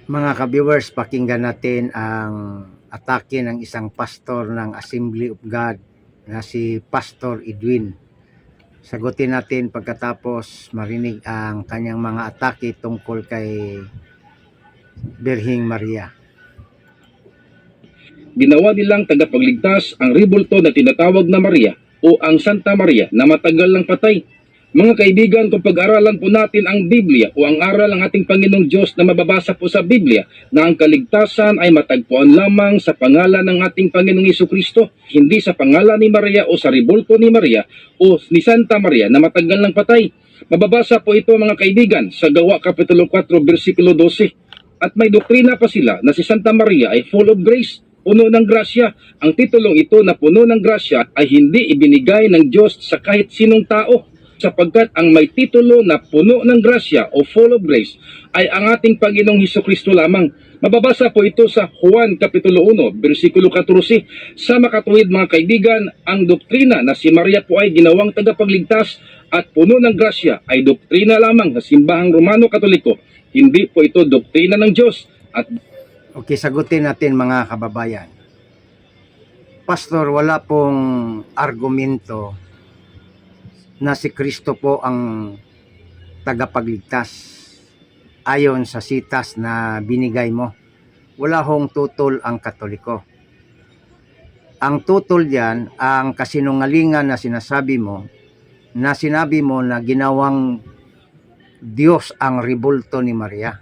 Mga ka-viewers, pakinggan natin ang atake ng isang pastor ng Assembly of God na si Pastor Edwin. Sagutin natin pagkatapos marinig ang kanyang mga atake tungkol kay Birhing Maria. Ginawa nilang tagapagligtas ang rebulto na tinatawag na Maria o ang Santa Maria na matagal lang patay. Mga kaibigan, kung pag-aralan po natin ang Biblia o ang aral ng ating Panginoong Diyos na mababasa po sa Biblia na ang kaligtasan ay matagpuan lamang sa pangalan ng ating Panginoong Hesukristo, hindi sa pangalan ni Maria o sa rebulto ni Maria o ni Santa Maria na matagal lang patay. Mababasa po ito mga kaibigan sa Gawa Kapitulo 4 versikulo 12. At may doktrina pa sila na si Santa Maria ay full of grace, puno ng grasya. Ang titulong ito na puno ng grasya ay hindi ibinigay ng Diyos sa kahit sinong tao, sapagkat ang may titulo na puno ng grasya o full of grace ay ang ating Panginoong Hesukristo lamang. Mababasa po ito sa Juan Kapitulo 1, versikulo 14. Sa makatuwid mga kaibigan, ang doktrina na si Maria po ay ginawang tagapagligtas at puno ng grasya ay doktrina lamang ng simbahang Romano Katoliko. Hindi po ito doktrina ng Diyos. Okay, sagutin natin mga kababayan. Pastor, wala pong argumento na si Kristo po ang tagapagligtas ayon sa sitas na binigay mo. Wala hong tutol ang Katoliko. Ang tutol diyan ang kasinungalingan na sinasabi mo, na sinabi mo na ginawang Diyos ang rebulto ni Maria.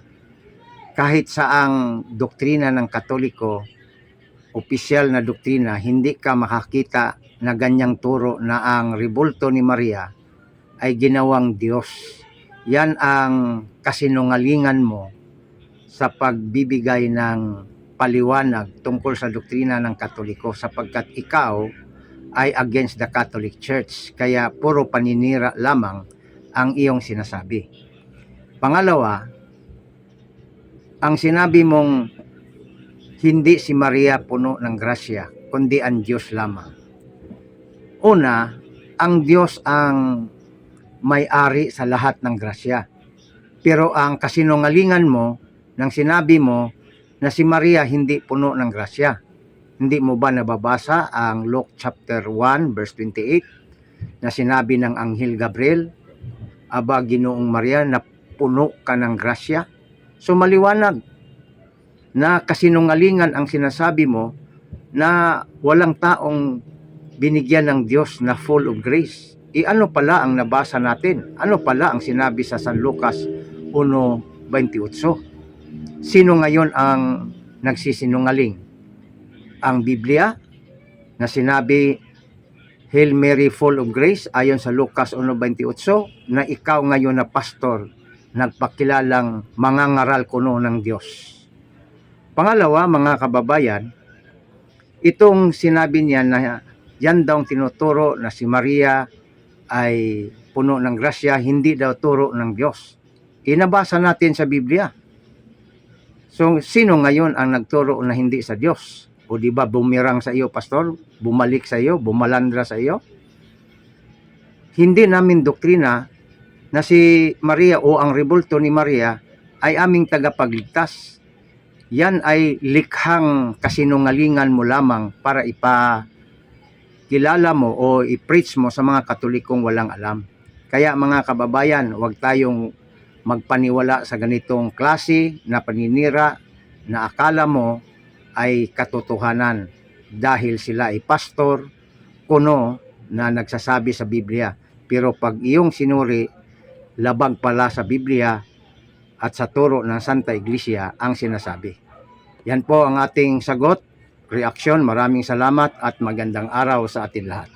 Kahit sa ang doktrina ng Katoliko, opisyal na doktrina, hindi ka makakita na ganyang turo na ang rebulto ni Maria ay ginawang Diyos. Yan ang kasinungalingan mo sa pagbibigay ng paliwanag tungkol sa doktrina ng Katoliko, sapagkat ikaw ay against the Catholic Church, kaya puro paninira lamang ang iyong sinasabi. Pangalawa, ang sinabi mong hindi si Maria puno ng grasya, kundi ang Diyos lamang. Una, ang Diyos ang may-ari sa lahat ng grasya. Pero ang kasinungalingan mo nang sinabi mo na si Maria hindi puno ng grasya. Hindi mo ba nababasa ang Luke chapter 1 verse 28 na sinabi ng Anghel Gabriel, "Aba, Ginoong Maria, na puno ka ng grasya"? So maliwanag na kasinungalingan ang sinasabi mo na walang taong binigyan ng Diyos na full of grace. Ano pala ang nabasa natin? Ano pala ang sinabi sa San Lucas 1:28? Sino ngayon ang nagsisinungaling? Ang Biblia na sinabi, Hail Mary, full of grace, ayon sa Lucas 1:28, na ikaw ngayon na pastor, nagpakilalang mangangaral kuno ng Diyos. Pangalawa, mga kababayan, itong sinabi niya na yan daw tinuturo na si Maria ay puno ng grasya, hindi daw turo ng Diyos. Inabasa natin sa Biblia. So, sino ngayon ang nagturo na hindi sa Diyos? O di ba bumirang sa iyo, pastor? Bumalik sa iyo, bumalandra sa iyo? Hindi namin doktrina na si Maria o ang rebulto ni Maria ay aming tagapagligtas. Yan ay likhang kasinungalingan mo lamang para ipakilala mo o i-preach mo sa mga Katolikong walang alam. Kaya mga kababayan, huwag tayong magpaniwala sa ganitong klase na paninira na akala mo ay katotohanan dahil sila ay pastor, kuno na nagsasabi sa Biblia. Pero pag iyong sinuri, labag pala sa Biblia at sa turo ng Santa Iglesia ang sinasabi. Yan po ang ating sagot, reaksyon. Maraming salamat at magandang araw sa atin lahat.